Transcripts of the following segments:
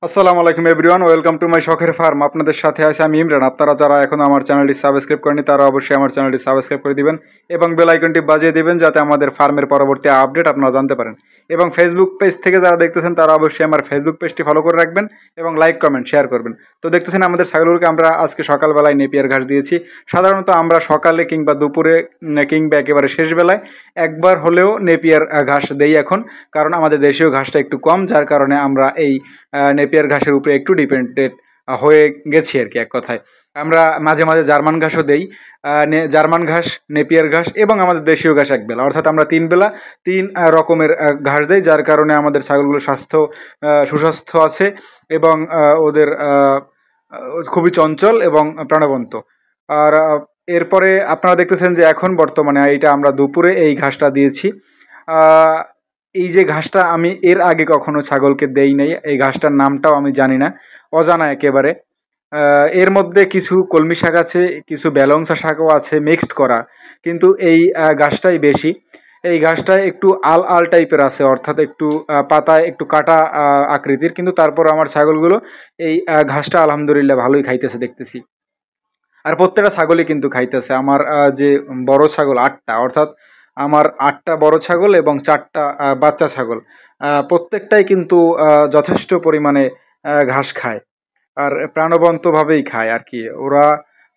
আসসালামু আলাইকুম everyone, welcome to my শখের ফার্ম। আপনাদের সাথে আছে আমি ইমরান। আপনারা যারা এখনও আমার চ্যানেলটি সাবস্ক্রাইব করেনি তারা অবশ্যই আমার চ্যানেলটি সাবস্ক্রাইব করে দিবেন এবং বেল আইকনটি বাজিয়ে দিবেন যাতে আমাদের ফার্মের পরবর্তী আপডেট আপনারা জানতে পারেন। এবং ফেসবুক পেজ থেকে যারা দেখতেছেন তারা অবশ্যই আমার ফেসবুক পেজটি ফলো করে রাখবেন এবং লাইক কমেন্ট শেয়ার করবেন। তো দেখতেছেন আমাদের ছাগলগুলোকে আমরা আজকে সকালবেলায় নেপিয়ার ঘাস দিয়েছি। সাধারণত আমরা সকালে কিংবা দুপুরে কিংবা একেবারে শেষবেলায় একবার হলেও নেপিয়ার ঘাস দেই এখন, কারণ আমাদের দেশীয় ঘাসটা একটু কম, যার কারণে আমরা এই নেপিয়ার ঘাসের উপরে একটু ডিপেন্ডেন্ট হয়ে গেছি আর কি। এক কথায় আমরা মাঝে মাঝে জার্মান ঘাসও দেই, জার্মান ঘাস, নেপিয়ার ঘাস এবং আমাদের দেশীয় ঘাস একবেলা, অর্থাৎ আমরা তিন বেলা তিন রকমের ঘাস দেই, যার কারণে আমাদের ছাগলগুলোর স্বাস্থ্য সুস্বাস্থ্য আছে এবং ওদের খুবই চঞ্চল এবং প্রাণবন্ত। আর এরপরে আপনারা দেখতেছেন যে এখন বর্তমানে এইটা আমরা দুপুরে এই ঘাসটা দিয়েছি। এই যে ঘাসটা আমি এর আগে কখনো ছাগলকে দেই নাই, এই ঘাসটার নামটাও আমি জানি না, অজানা একেবারে। এর মধ্যে কিছু কলমি শাক আছে, কিছু বেলংসা শাকও আছে মিক্সড করা, কিন্তু এই ঘাসটাই বেশি। এই ঘাসটা একটু আল আল টাইপের আছে, অর্থাৎ একটু পাতায় একটু কাটা আকৃতির, কিন্তু তারপর আমার ছাগলগুলো এই ঘাসটা আলহামদুলিল্লাহ ভালোই খাইতেছে দেখতেছি। আর প্রত্যেকটা ছাগলই কিন্তু খাইতেছে। আমার যে বড় ছাগল 8টা, অর্থাৎ আমার 8টা বড় ছাগল এবং 4টা বাচ্চা ছাগল, প্রত্যেকটাই কিন্তু যথেষ্ট পরিমাণে ঘাস খায় আর প্রাণবন্তভাবেই খায় আর কি। ওরা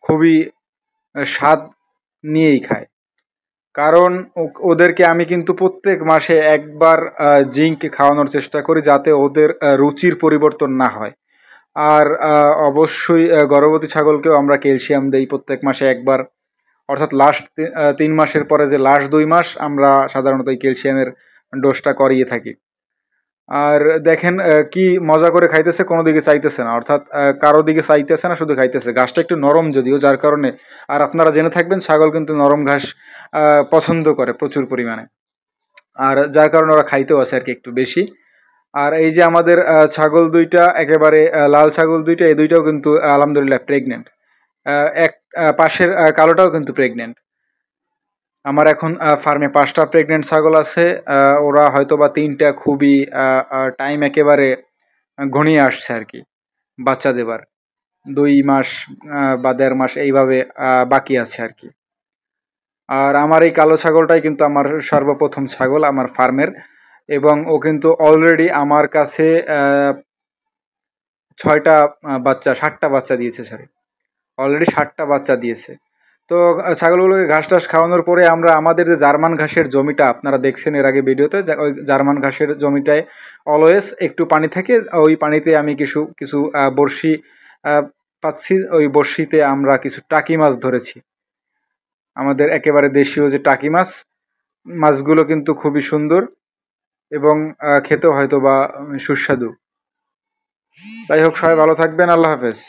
খুবই স্বাদ নিয়েই খায়, কারণ ওদেরকে আমি কিন্তু প্রত্যেক মাসে একবার জিঙ্ক খাওয়ানোর চেষ্টা করি যাতে ওদের রুচির পরিবর্তন না হয়। আর অবশ্যই গর্ভবতী ছাগলকেও আমরা ক্যালসিয়াম দেই প্রত্যেক মাসে একবার, অর্থাৎ লাস্ট 3 মাসের পরে যে লাস্ট 2 মাস আমরা সাধারণত এই ক্যালসিয়ামের ডোজটা করিয়ে থাকি। আর দেখেন কি মজা করে খাইতেছে, কোনো দিকে চাইতেছে না, অর্থাৎ কারো দিকে চাইতেছে না, শুধু খাইতেছে। ঘাসটা একটু নরম যদিও, যার কারণে, আর আপনারা জেনে থাকবেন ছাগল কিন্তু নরম ঘাস পছন্দ করে প্রচুর পরিমাণে, আর যার কারণে ওরা খাইতেও আছে আর কি একটু বেশি। আর এই যে আমাদের ছাগল দুইটা, একেবারে লাল ছাগল দুইটা, এই দুইটাও কিন্তু আলহামদুলিল্লাহ প্রেগনেন্ট। এক পাশের কালোটাও কিন্তু প্রেগনেন্ট। আমার এখন ফার্মে 5টা প্রেগনেন্ট ছাগল আছে। ওরা হয়তো বা 3টা খুবই টাইম একেবারে ঘনিয়ে আসছে আর কি বাচ্চা দেবার। 2 মাস বা 1.5 মাস এইভাবে বাকি আছে আর কি। আর আমার এই কালো ছাগলটাই কিন্তু আমার সর্বপ্রথম ছাগল আমার ফার্মের, এবং ও কিন্তু অলরেডি আমার কাছে 6টা বাচ্চা, 7টা বাচ্চা দিয়েছে। সরি, অলরেডি 7টা বাচ্চা দিয়েছে। তো ছাগলগুলোকে ঘাস টাস খাওয়ানোর পরে আমরা আমাদের যে জার্মান ঘাসের জমিটা আপনারা দেখছেন এর আগে ভিডিওতে, ওই জার্মান ঘাসের জমিটায় অলওয়েজ একটু পানি থাকে। ওই পানিতে আমি কিছু বড়শি পাচ্ছি, ওই বড়শিতে আমরা কিছু টাকি মাছ ধরেছি, আমাদের একেবারে দেশীয় যে টাকি মাছ। মাছগুলো কিন্তু খুবই সুন্দর এবং খেতেও হয়তো বা সুস্বাদু। যাই হোক, সবাই ভালো থাকবেন, আল্লাহ হাফেজ।